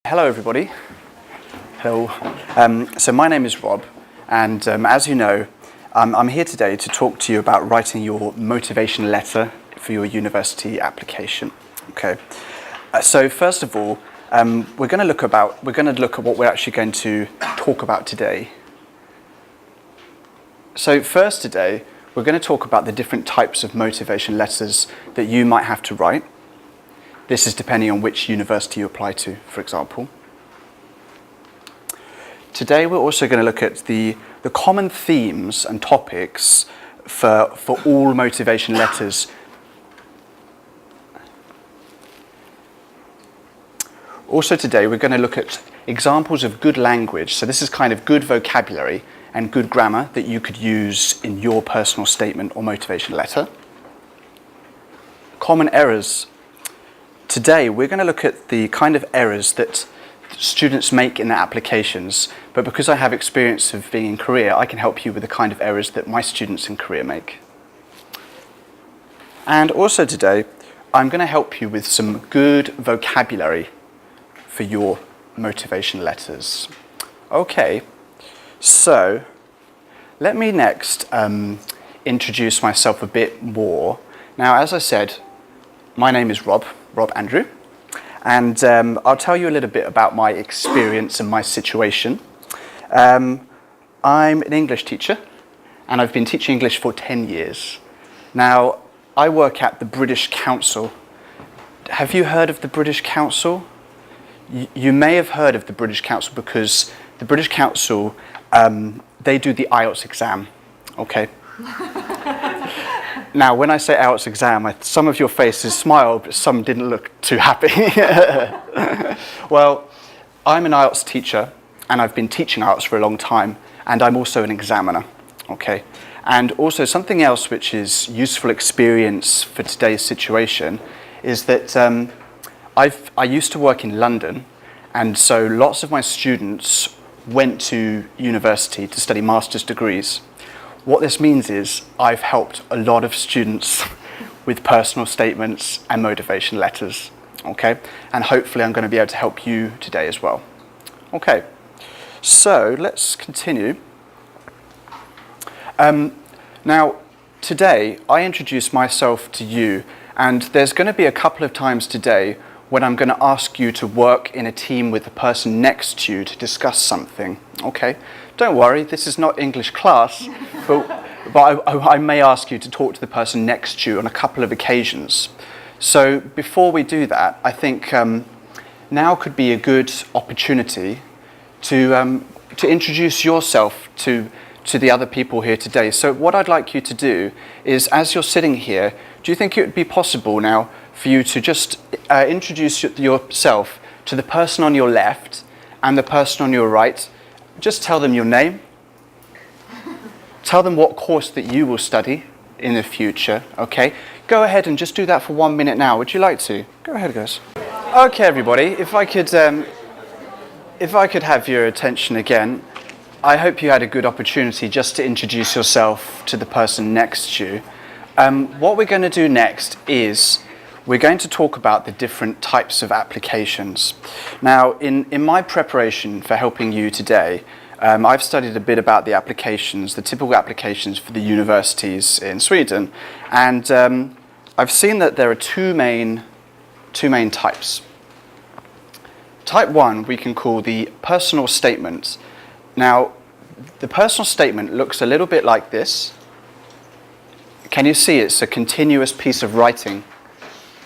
Hello everybody. Hello. So my name is Rob, and as you know, I'm here today to talk to you about writing your motivation letter for your university application. Okay. So first of all, we're going to look at what we're actually going to talk about today. So first today, we're going to talk about the different types of motivation letters that you might have to write. This is depending on which university you apply to, for example. Today we're also going to look at the common themes and topics for all motivation letters. Also today we're going to look at examples of good language. So this is kind of good vocabulary and good grammar that you could use in your personal statement or motivation letter. Common errors. Today we're going to look at the kind of errors that students make in their applications, but because I have experience of being in Korea, I can help you with the kind of errors that my students in Korea make. And also today, I'm going to help you with some good vocabulary for your motivation letters. Okay, so let me next introduce myself a bit more. Now, as I said, my name is Rob Andrew, and I'll tell you a little bit about my experience and my situation. I'm an English teacher, and I've been teaching English for 10 years. Now, I work at the British Council. Have you heard of the British Council? You may have heard of the British Council because the British Council, they do the IELTS exam, okay? Now, when I say IELTS exam, some of your faces smiled, but some didn't look too happy. Well, I'm an IELTS teacher, and I've been teaching IELTS for a long time, and I'm also an examiner, okay? And also something else which is useful experience for today's situation is that I used to work in London, and so lots of my students went to university to study master's degrees. What this means is I've helped a lot of students with personal statements and motivation letters, okay? And hopefully I'm going to be able to help you today as well. Okay, so let's continue. Now, today I introduce myself to you, and there's going to be a couple of times today when I'm going to ask you to work in a team with the person next to you to discuss something, okay? Don't worry, this is not English class, but I may ask you to talk to the person next to you on a couple of occasions. So before we do that, I think now could be a good opportunity to introduce yourself to the other people here today. So what I'd like you to do is, as you're sitting here, do you think it would be possible now for you to just introduce yourself to the person on your left and the person on your right? Just tell them your name. Tell them what course that you will study in the future, okay? Go ahead and just do that for 1 minute now. Would you like to? Go ahead, guys. Okay, everybody, if I could have your attention again, I hope you had a good opportunity just to introduce yourself to the person next to you. What we're going to do next is we're going to talk about the different types of applications. Now, in my preparation for helping you today, I've studied a bit about the applications, the typical applications for the universities in Sweden, and I've seen that there are two main types. Type 1 we can call the personal statement. Now, the personal statement looks a little bit like this. Can you see it's a continuous piece of writing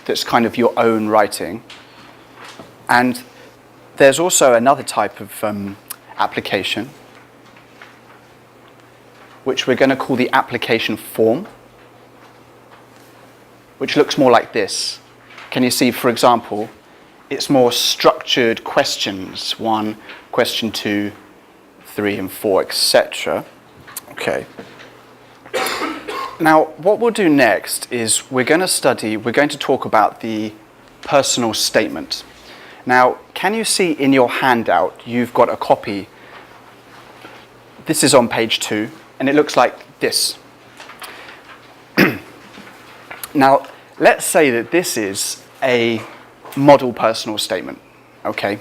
that's kind of your own writing? And there's also another type of application, which we're going to call the application form, which looks more like this. Can you see, for example, it's more structured questions, 1, question 2, 3 and 4, etc. Okay. Now, what we'll do next is we're going to talk about the personal statement. Now, can you see in your handout, you've got a copy. This is on page 2, and it looks like this. Now, let's say that this is a model personal statement, okay?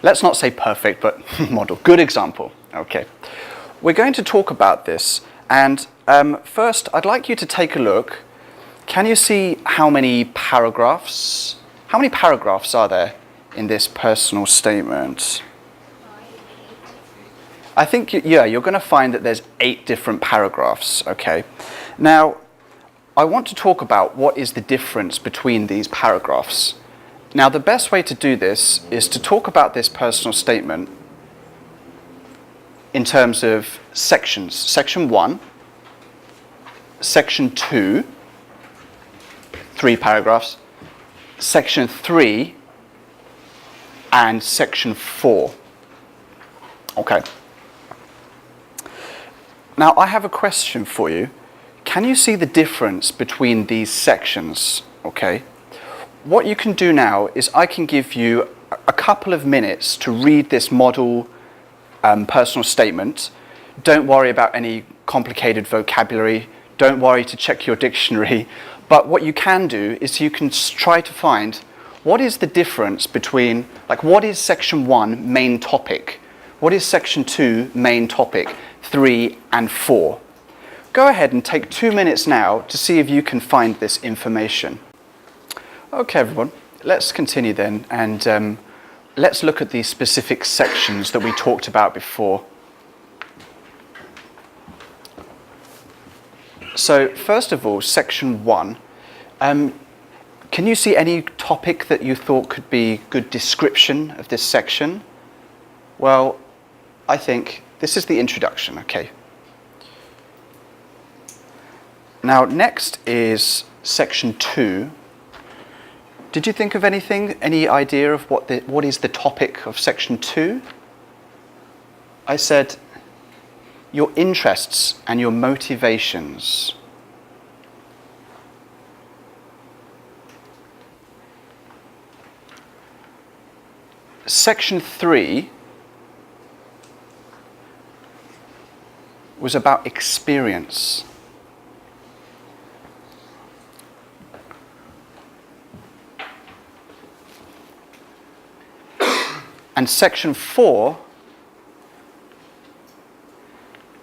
Let's not say perfect, but model. Good example. Okay. We're going to talk about this. And first, I'd like you to take a look. Can you see how many paragraphs? How many paragraphs are there in this personal statement? I think, yeah, you're going to find that there's 8 different paragraphs, okay? Now, I want to talk about what is the difference between these paragraphs. Now, the best way to do this is to talk about this personal statement in terms of sections. Section 1, Section 2, 3 paragraphs, Section 3, and Section 4. Okay. Now, I have a question for you. Can you see the difference between these sections? Okay. What you can do now is I can give you a couple of minutes to read this model personal statement. Don't worry about any complicated vocabulary. Don't worry to check your dictionary. But what you can do is you can try to find what is the difference between, like, what is Section 1 main topic? What is Section 2 main topic? 3 and 4. Go ahead and take 2 minutes now to see if you can find this information. Okay, everyone, let's continue then, and let's look at these specific sections that we talked about before. So, first of all, Section 1. Can you see any topic that you thought could be good description of this section? Well, I think this is the introduction, okay. Now, next is Section 2. Did you think of anything, any idea of what is the topic of Section 2? I said, your interests and your motivations. Section 3 was about experience. And Section 4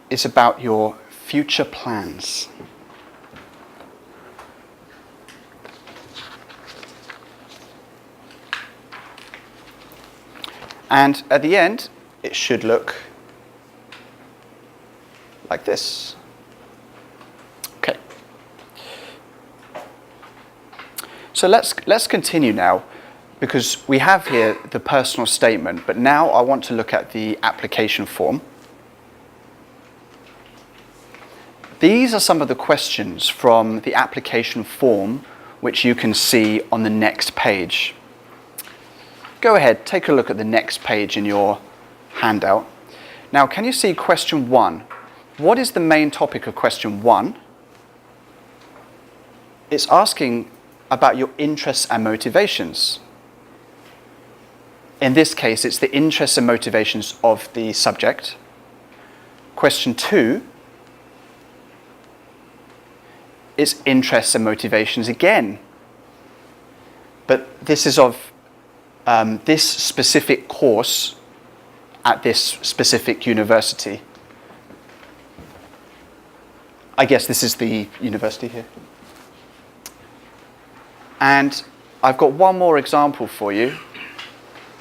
is about your future plans. And at the end, it should look like this. Okay. So let's continue now, because we have here the personal statement, but now I want to look at the application form. These are some of the questions from the application form which you can see on the next page. Go ahead, take a look at the next page in your handout. Now, can you see question 1? What is the main topic of question 1? It's asking about your interests and motivations. In this case, it's the interests and motivations of the subject. Question 2 is interests and motivations again. But this is of this specific course at this specific university. I guess this is the university here. And I've got one more example for you.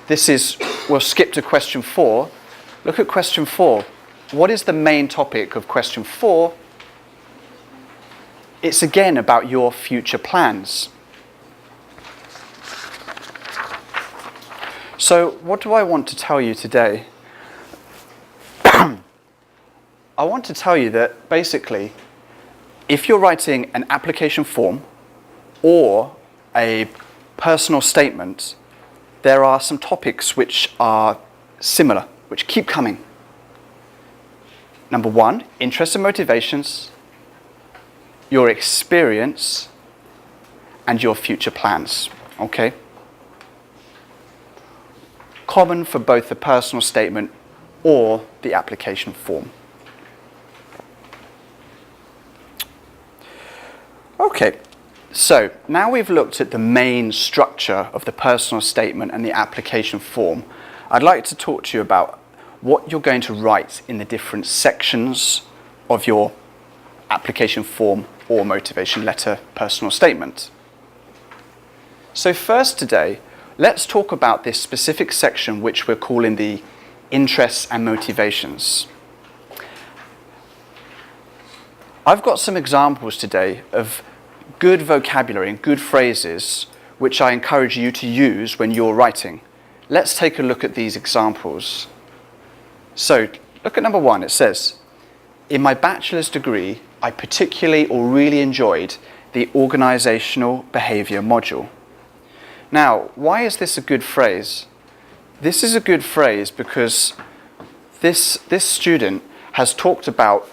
This is, we'll skip to question 4. Look at question 4. What is the main topic of question 4? It's again about your future plans. So what do I want to tell you today? I want to tell you that basically, if you're writing an application form or a personal statement, there are some topics which are similar, which keep coming. Number 1, interests and motivations, your experience, and your future plans, okay? Common for both the personal statement or the application form. Okay, so now we've looked at the main structure of the personal statement and the application form. I'd like to talk to you about what you're going to write in the different sections of your application form or motivation letter personal statement. So first today, let's talk about this specific section which we're calling the interests and motivations. I've got some examples today of good vocabulary and good phrases which I encourage you to use when you're writing. Let's take a look at these examples. So, look at number 1. It says, in my bachelor's degree, I particularly or really enjoyed the organizational behavior module. Now, why is this a good phrase? This is a good phrase because this student has talked about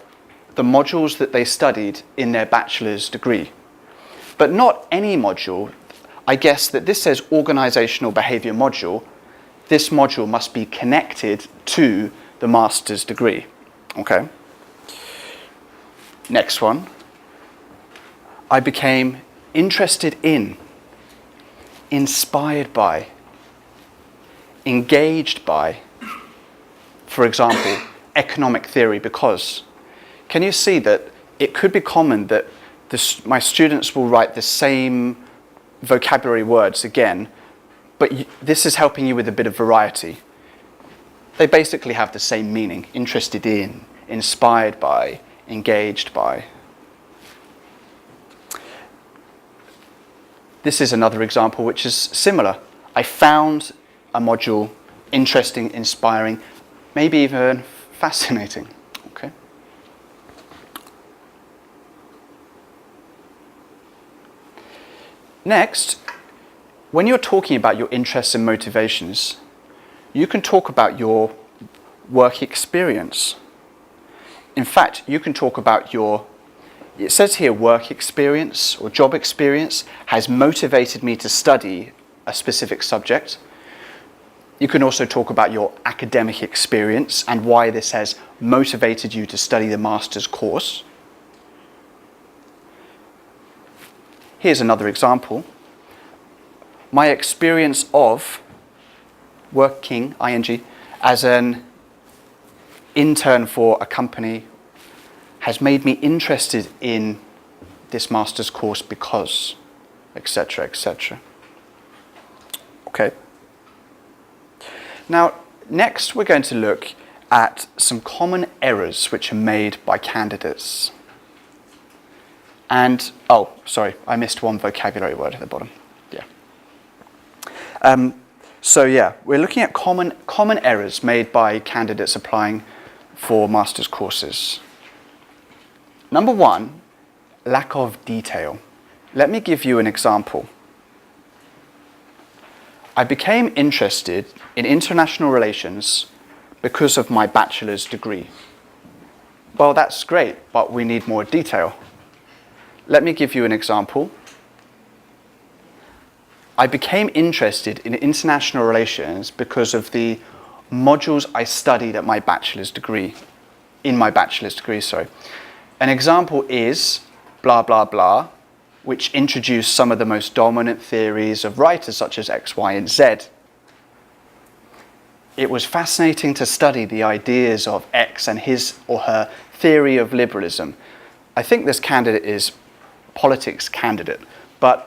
the modules that they studied in their bachelor's degree. But not any module. I guess that this says organizational behavior module. This module must be connected to the master's degree. Okay? Next one. I became interested in, inspired by, engaged by, for example, economic theory because. Can you see that it could be common that my students will write the same vocabulary words again, but this is helping you with a bit of variety. They basically have the same meaning: interested in, inspired by, engaged by. This is another example which is similar. I found a module interesting, inspiring, maybe even fascinating. Okay. Next, when you're talking about your interests and motivations, you can talk about your work experience. In fact, you can talk about it says here work experience or job experience has motivated me to study a specific subject. You can also talk about your academic experience and why this has motivated you to study the master's course. Here's another example. My experience of working, ing, as an intern for a company has made me interested in this master's course because, etc., etc. Okay. Now, next we're going to look at some common errors which are made by candidates. And, oh, sorry, I missed one vocabulary word at the bottom. Yeah. We're looking at common errors made by candidates applying for master's courses. Number 1, lack of detail. Let me give you an example. I became interested in international relations because of my bachelor's degree. Well, that's great, but we need more detail. Let me give you an example. I became interested in international relations because of the modules I studied at my bachelor's degree. An example is blah, blah, blah, which introduced some of the most dominant theories of writers such as X, Y, and Z. It was fascinating to study the ideas of X and his or her theory of liberalism. I think this candidate is politics candidate, but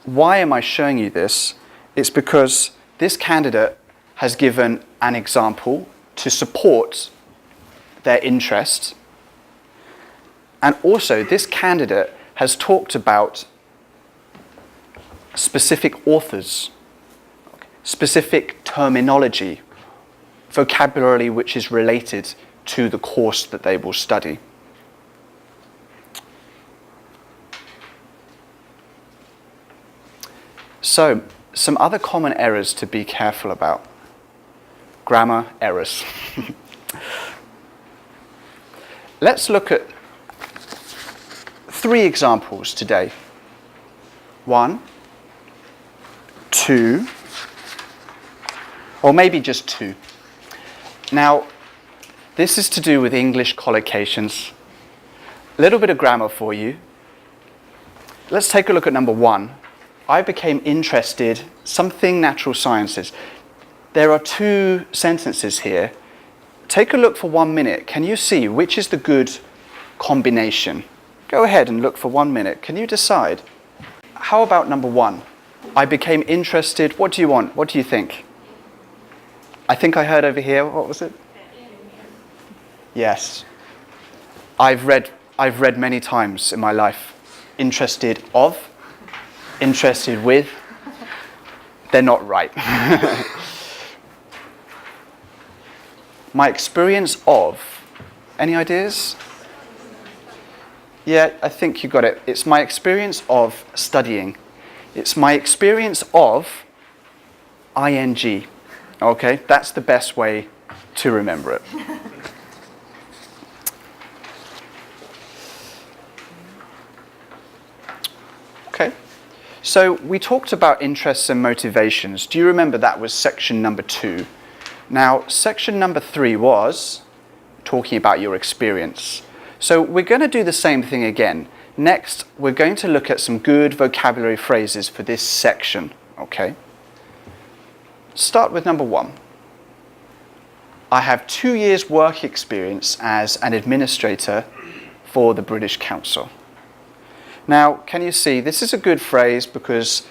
why am I showing you this? It's because this candidate has given an example to support their interest, and also this candidate has talked about specific authors, specific terminology, vocabulary which is related to the course that they will study. So, some other common errors to be careful about. Grammar errors. Let's look at 3 examples today. 1, 2, or maybe just 2. Now, this is to do with English collocations. A little bit of grammar for you. Let's take a look at number 1. I became interested, something natural sciences. there are two sentences here. Take a look for 1 minute. Can you see which is the good combination? Go ahead and look for 1 minute. Can you decide? How about number 1? I became interested. What do you want? What do you think? I think I heard over here. What was it? Yes. I've read many times in my life. Interested of, interested with. They're not right. My experience of. Any ideas? Yeah, I think you got it. It's my experience of studying. It's my experience of ing. Okay, that's the best way to remember it. Okay, so we talked about interests and motivations. Do you remember that was section number 2? Now, section number 3 was talking about your experience. So we're going to do the same thing again. Next, we're going to look at some good vocabulary phrases for this section, okay? Start with number 1. I have 2 years work experience as an administrator for the British Council. Now, can you see, this is a good phrase because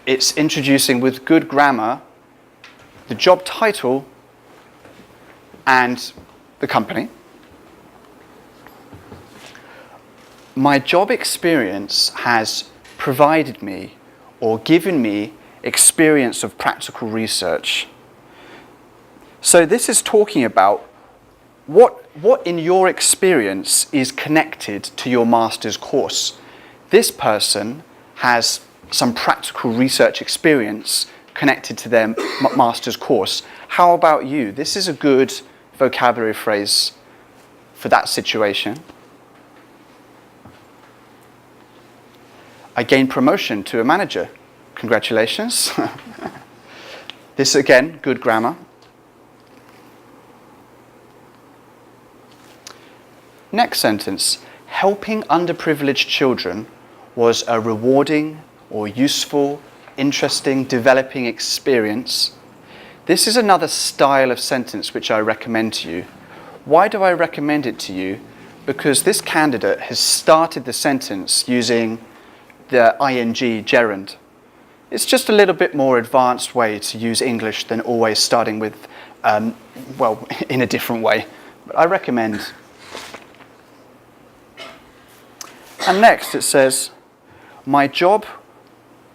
it's introducing with good grammar the job title and the company. My job experience has provided me or given me experience of practical research. So this is talking about what in your experience is connected to your master's course. This person has some practical research experience connected to their master's course. How about you? This is a good vocabulary phrase for that situation. I gained promotion to a manager. Congratulations. This again, good grammar. Next sentence. Helping underprivileged children was a rewarding or useful, interesting, developing experience. This is another style of sentence which I recommend to you. Why do I recommend it to you? Because this candidate has started the sentence using the ing gerund. It's just a little bit more advanced way to use English than always starting with, well, in a different way. But I recommend. And next it says, my job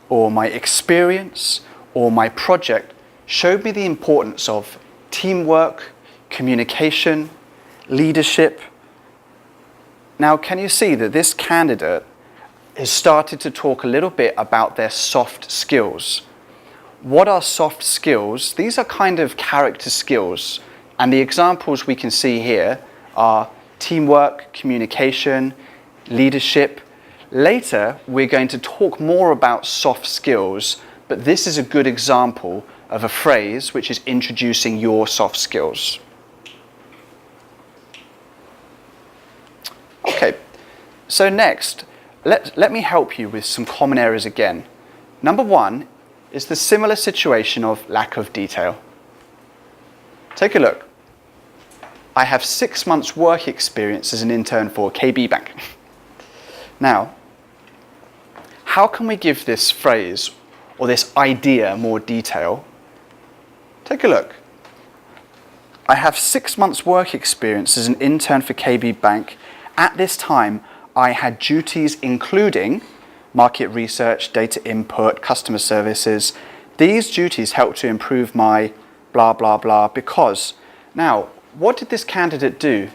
or my experience or my project showed me the importance of teamwork, communication, leadership. Now, can you see that this candidate has started to talk a little bit about their soft skills? What are soft skills? These are kind of character skills. And the examples we can see here are teamwork, communication, leadership. Later, we're going to talk more about soft skills, but this is a good example of a phrase which is introducing your soft skills. Okay, so next, let me help you with some common errors again. Number 1 is the similar situation of lack of detail. Take a look. I have 6 months work experience as an intern for KB Bank. Now, how can we give this phrase or this idea more detail? Take a look. I have 6 months work experience as an intern for KB Bank. At this time, I had duties including market research, data input, customer services. These duties helped to improve my blah, blah, blah because. Now, what did this candidate do?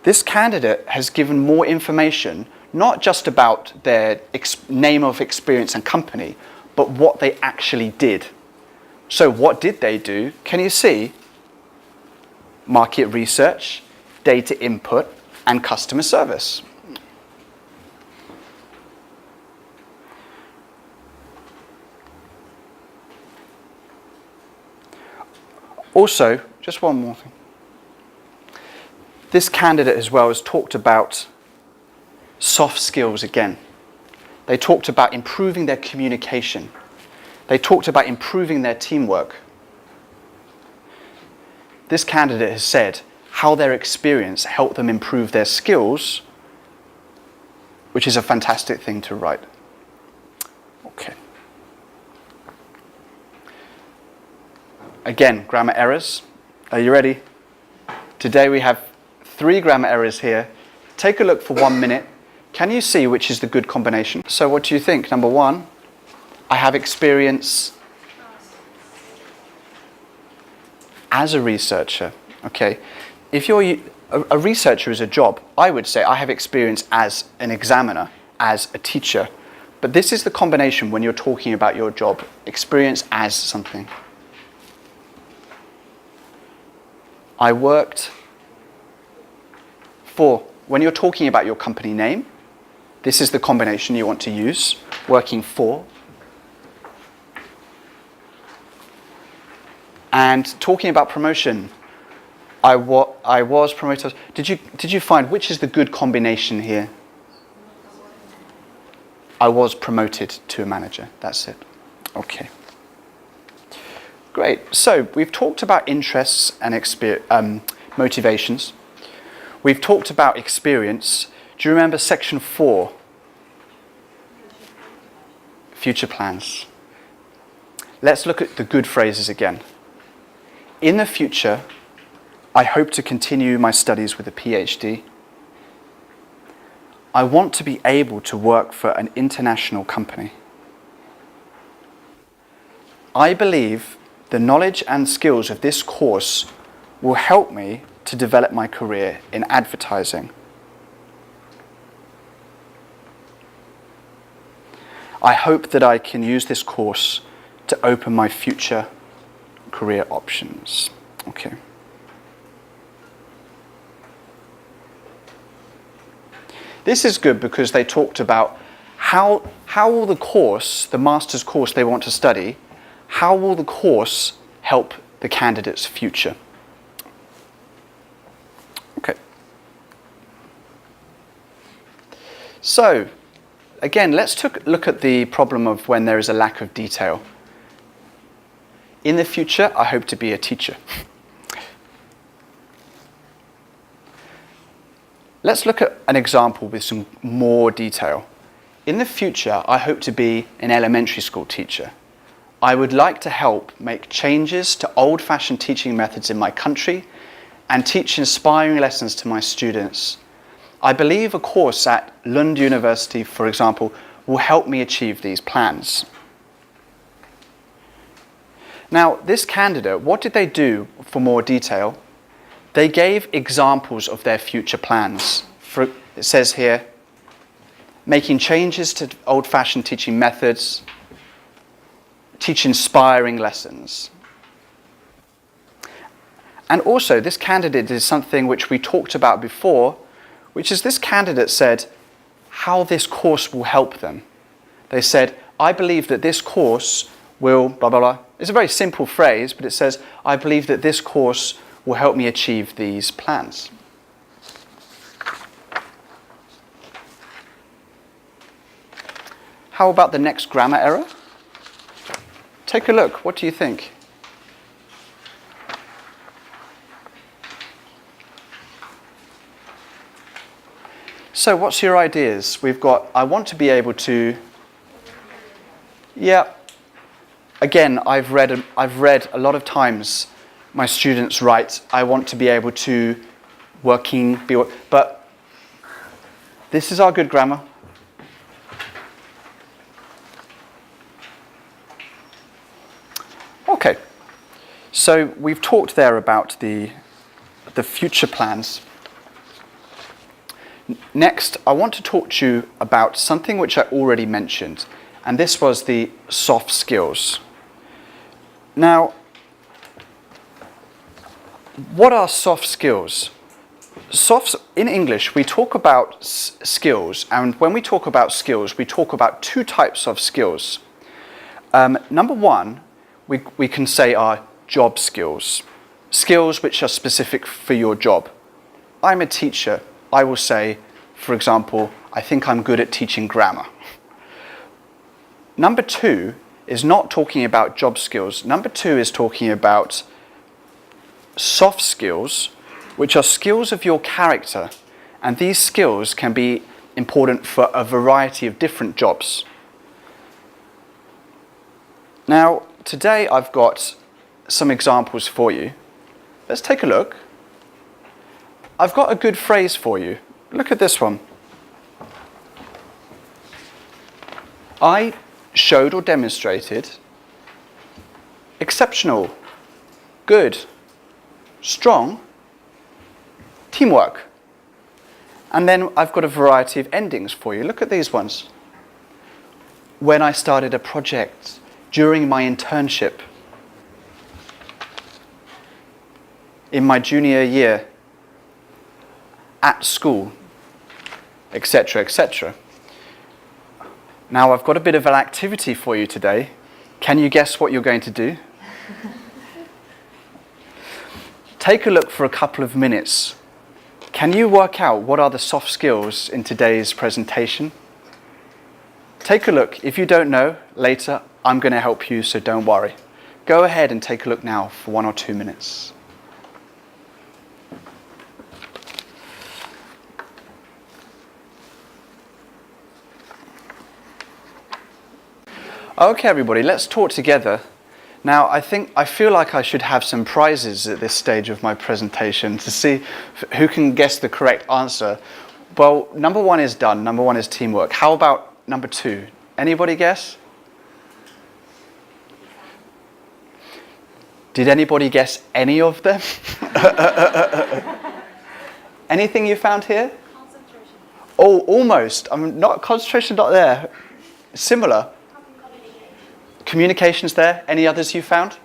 This candidate has given more information, not just about their name of experience and company, but what they actually did. So what did they do? Can you see? Market research, data input, and customer service. Also, just one more thing. This candidate as well has talked about soft skills again. They talked about improving their communication. They talked about improving their teamwork. this candidate has said how their experience helped them improve their skills, which is a fantastic thing to write. Okay. Again, grammar errors. Are you ready? Today we have 3 grammar errors here. Take a look for 1 minute. Can you see which is the good combination? So what do you think? Number 1, I have experience as a researcher. Okay. If you're a researcher is a job, I would say I have experience as an examiner, as a teacher. But this is the combination when you're talking about your job. Experience as something. I worked for, when you're talking about your company name, this is the combination you want to use. Working for. And talking about promotion, I was promoted. Did you find which is the good combination here? I was promoted to a manager. That's it. Okay. Great. So we've talked about interests and motivations. We've talked about experience. Do you remember section 4? Future plans. Let's look at the good phrases again. In the future, I hope to continue my studies with a PhD. I want to be able to work for an international company. I believe the knowledge and skills of this course will help me to develop my career in advertising. I hope that I can use this course to open my future career options. Okay. This is good because they talked about how will the course, the master's course they want to study, how will the course help the candidate's future? Okay. So, again, let's look at the problem of when there is a lack of detail. In the future, I hope to be a teacher. Let's look at an example with some more detail. In the future, I hope to be an elementary school teacher. I would like to help make changes to old-fashioned teaching methods in my country and teach inspiring lessons to my students. I believe a course at Lund University, for example, will help me achieve these plans. Now, this candidate, what did they do for more detail? They gave examples of their future plans. It says here, making changes to old-fashioned teaching methods, teach inspiring lessons. And also, this candidate did something which we talked about before, which is this candidate said how this course will help them. They said, I believe that this course will blah, blah, blah. It's a very simple phrase, but it says, I believe that this course will help me achieve these plans. How about the next grammar error? Take a look. What do you think? So what's your ideas? We've got, I want to be able to, yeah. Again, I've read a lot of times my students write, I want to be able to but this is our good grammar. Okay, so we've talked there about the future plans. Next, I want to talk to you about something which I already mentioned, and this was the soft skills. Now, what are soft skills? In English, we talk about skills, and when we talk about skills, we talk about 2 types of skills. Number 1, we can say are job skills. Skills which are specific for your job. I'm a teacher. I will say, for example, I think I'm good at teaching grammar. Number 2 is not talking about job skills. Number 2 is talking about soft skills, which are skills of your character, and these skills can be important for a variety of different jobs. Now, today I've got some examples for you. Let's take a look. I've got a good phrase for you. Look at this one. I showed or demonstrated exceptional, good, strong, teamwork. And then I've got a variety of endings for you. Look at these ones. When I started a project, during my internship, in my junior year, at school, etc., etc. Now I've got a bit of an activity for you today. Can you guess what you're going to do? Take a look for a couple of minutes. Can you work out what are the soft skills in today's presentation? Take a look. If you don't know, later I'm going to help you, so don't worry. Go ahead and take a look now for 1 or 2 minutes. Okay, everybody, let's talk together. Now, I feel like I should have some prizes at this stage of my presentation to see who can guess the correct answer. Well, number 1 is done. Number 1 is teamwork. How about number 2? Anybody guess? Did anybody guess any of them? Anything you found here? Concentration. Oh, almost. Concentration not there. Similar. Communication's there. Any others you found?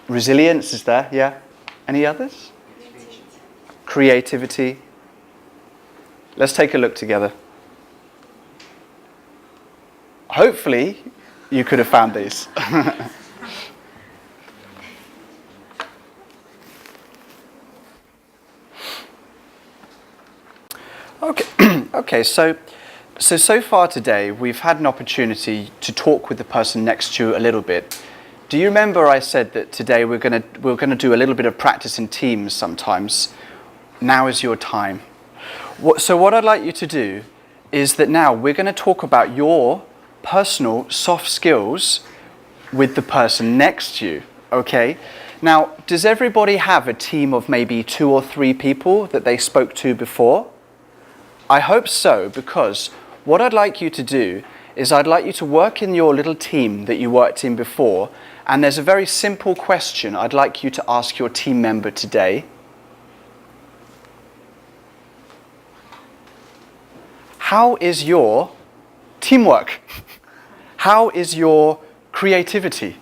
Resilience is there, yeah. Any others? Creativity. Let's take a look together. Hopefully, you could have found these. Okay, so far today we've had an opportunity to talk with the person next to you a little bit. Do you remember I said that today we're going to do a little bit of practice in teams sometimes? Now is your time. So what I'd like you to do is that now we're going to talk about your personal soft skills with the person next to you, okay? Now, does everybody have a team of maybe 2 or 3 people that they spoke to before? I hope so, because what I'd like you to do is I'd like you to work in your little team that you worked in before, and there's a very simple question I'd like you to ask your team member today. How is your teamwork? How is your creativity?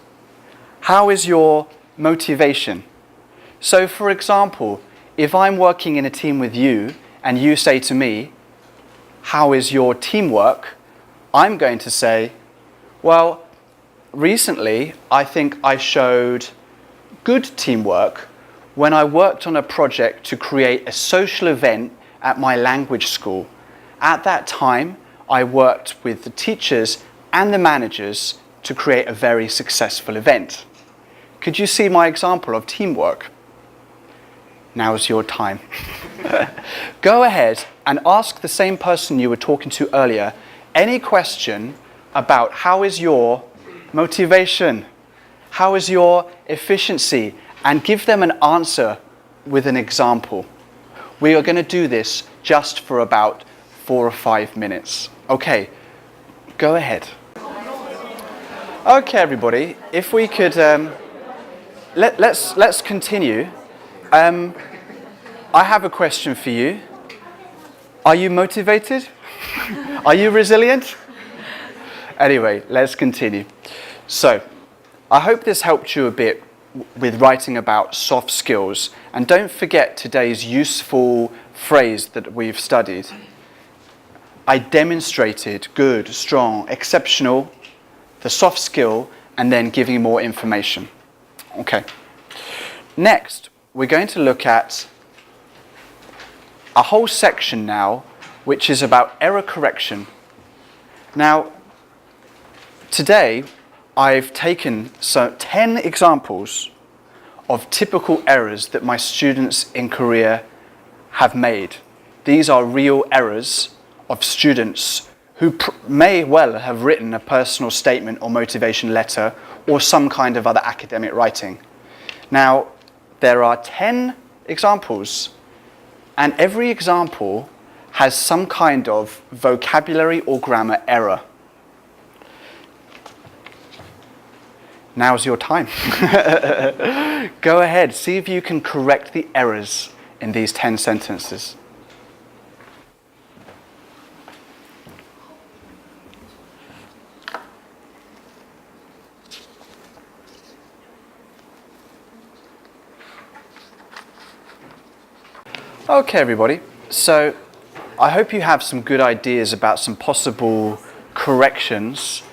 How is your motivation? So, for example, if I'm working in a team with you and you say to me, how is your teamwork? I'm going to say, well, recently I think I showed good teamwork when I worked on a project to create a social event at my language school. At that time, I worked with the teachers and the managers to create a very successful event. Could you see my example of teamwork? Now's your time. Go ahead and ask the same person you were talking to earlier any question about how is your motivation, how is your efficiency, and give them an answer with an example. We are going to do this just for about 4 or 5 minutes. Okay, go ahead. Okay, everybody, if we could, let's continue. I have a question for you. Are you motivated? Are you resilient? Anyway, let's continue. So, I hope this helped you a bit with writing about soft skills. And don't forget today's useful phrase that we've studied. I demonstrated good, strong, exceptional, the soft skill, and then giving more information. Okay. Next, we're going to look at a whole section now, which is about error correction. Now, today, I've taken 10 examples of typical errors that my students in Korea have made. These are real errors of students who may well have written a personal statement or motivation letter or some kind of other academic writing. Now, there are 10 examples, and every example has some kind of vocabulary or grammar error. Now's your time. Go ahead, see if you can correct the errors in these 10 sentences. Okay, everybody, so I hope you have some good ideas about some possible corrections.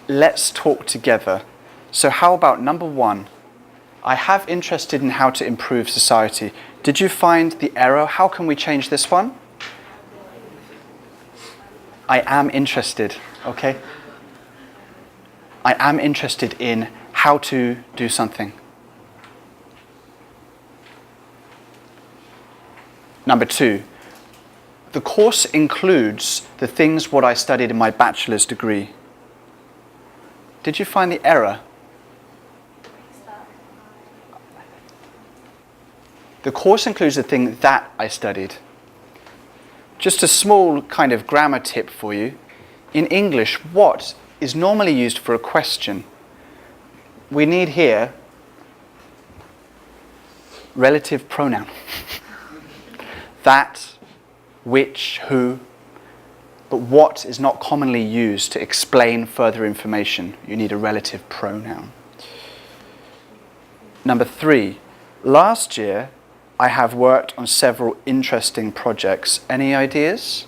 Let's talk together. So how about number 1? I have interested in how to improve society. Did you find the error? How can we change this one? I am interested, okay? I am interested in how to do something. Number 2, the course includes the things what I studied in my bachelor's degree. Did you find the error? The course includes the thing that I studied. Just a small kind of grammar tip for you. In English, what is normally used for a question. We need here relative pronoun. That, which, who, but what is not commonly used to explain further information. You need a relative pronoun. Number 3, last year I have worked on several interesting projects. Any ideas?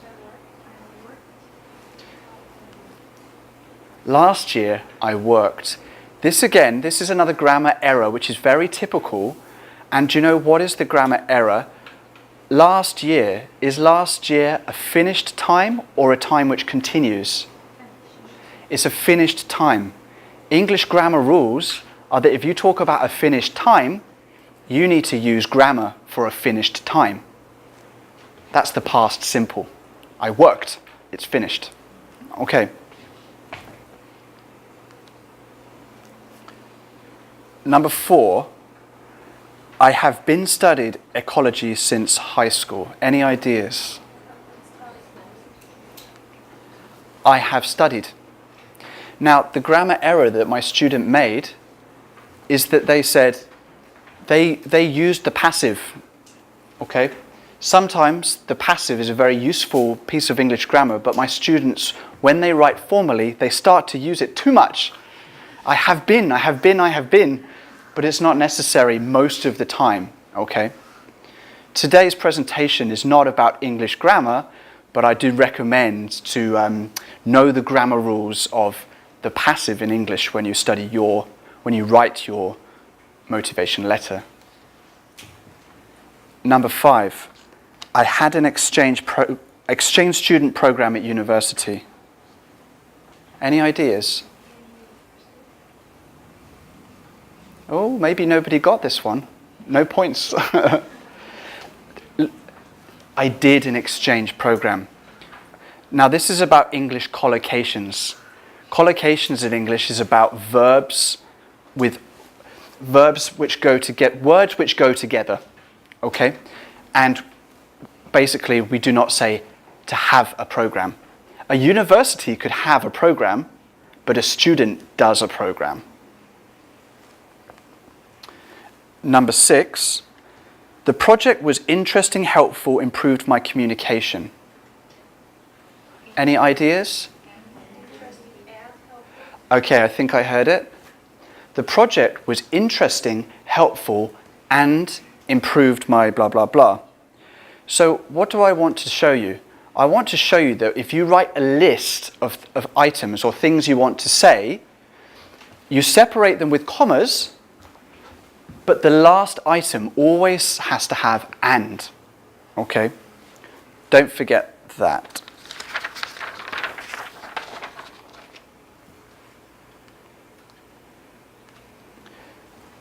Last year I worked. This is another grammar error which is very typical. And do you know what is the grammar error? Last year, is last year a finished time or a time which continues? It's a finished time. English grammar rules are that if you talk about a finished time, you need to use grammar for a finished time. That's the past simple. I worked, it's finished. Okay. Number 4. I have been studied ecology since high school. Any ideas? I have studied. Now, the grammar error that my student made is that they said they used the passive. Okay? Sometimes the passive is a very useful piece of English grammar, but my students, when they write formally, they start to use it too much. I have been, I have been, I have been. But it's not necessary most of the time, okay? Today's presentation is not about English grammar, but I do recommend to know the grammar rules of the passive in English when you write your motivation letter. Number 5, I had an exchange student program at university. Any ideas? Oh, maybe nobody got this one. No points. I did an exchange program. Now this is about English collocations. Collocations in English is about verbs which go to get words which go together. Okay? And basically we do not say to have a program. A university could have a program, but a student does a program. Number 6, the project was interesting, helpful, improved my communication. Any ideas? Okay, I think I heard it. The project was interesting, helpful, and improved my blah, blah, blah. So what do I want to show you? I want to show you that if you write a list of items or things you want to say, you separate them with commas, but the last item always has to have and. Okay? Don't forget that.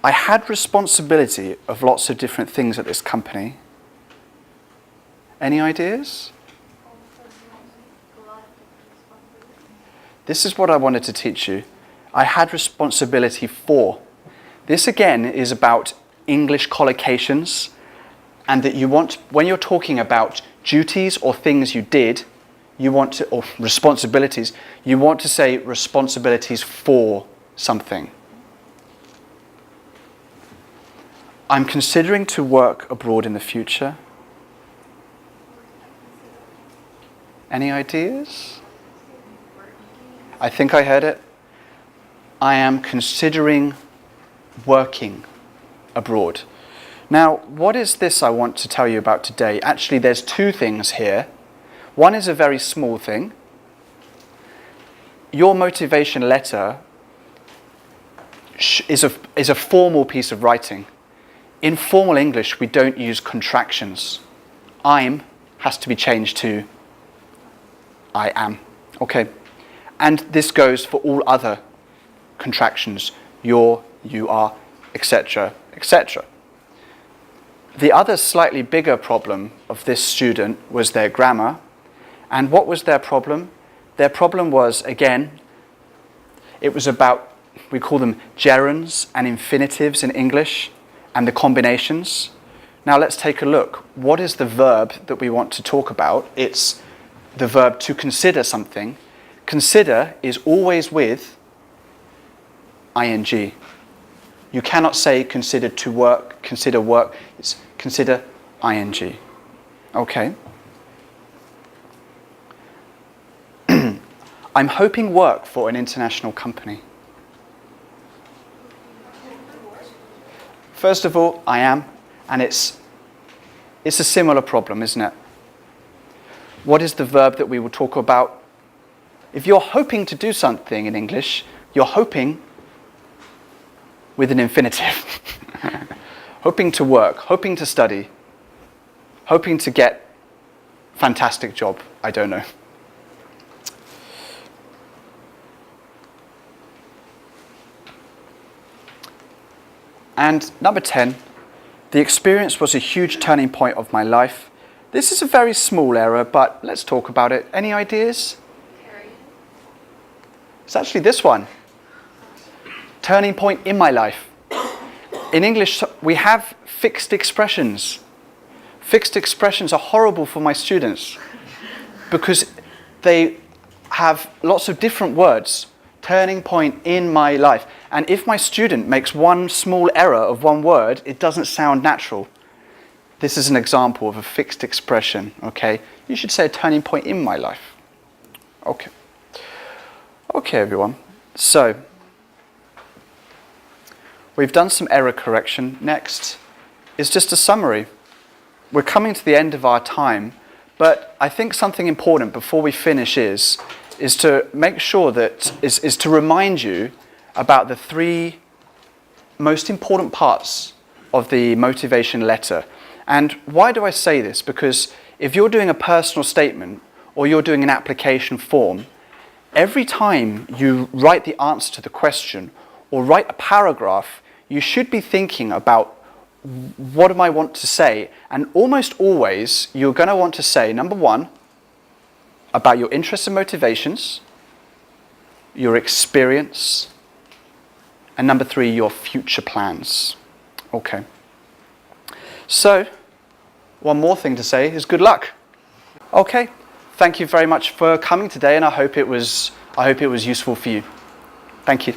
I had responsibility of lots of different things at this company. Any ideas? This is what I wanted to teach you. I had responsibility for. This again is about English collocations, and that you want, when you're talking about duties or things you did, you want to, or responsibilities, you want to say responsibilities for something. I'm considering to work abroad in the future. Any ideas? I think I heard it. I am considering working abroad. Now, what is this I want to tell you about today? Actually, there's two things here. One is a very small thing. Your motivation letter is a formal piece of writing. In formal English, we don't use contractions. I'm has to be changed to I am. Okay. And this goes for all other contractions. You're, you are, etc., etc. The other slightly bigger problem of this student was their grammar. And what was their problem? Their problem was, again, it was about, we call them gerunds and infinitives in English, and the combinations. Now let's take a look. What is the verb that we want to talk about? It's the verb to consider something. Consider is always with ing. You cannot say consider to work, consider work. It's consider ing. Okay. I'm hoping work for an international company. First of all, I am, and it's a similar problem, isn't it? What is the verb that we will talk about? If you're hoping to do something in English, you're hoping with an infinitive. Hoping to work, hoping to study, hoping to get fantastic job, I don't know. And number 10, the experience was a huge turning point of my life. This is a very small error, but let's talk about it. Any ideas? It's actually this one. Turning point in my life. In English, we have fixed expressions. Fixed expressions are horrible for my students because they have lots of different words. Turning point in my life. And if my student makes one small error of one word, it doesn't sound natural. This is an example of a fixed expression, okay? You should say a turning point in my life. Okay. Okay, everyone. So, we've done some error correction. Next is just a summary. We're coming to the end of our time, but I think something important before we finish is to make sure that, is to remind you about the three most important parts of the motivation letter. And why do I say this? Because if you're doing a personal statement or you're doing an application form, every time you write the answer to the question or write a paragraph, you should be thinking about what do I want to say? And almost always you're going to want to say, number one, about your interests and motivations, your experience, and number three, your future plans. Okay. So, one more thing to say is good luck. Okay. Thank you very much for coming today, and I hope it was useful for you. Thank you.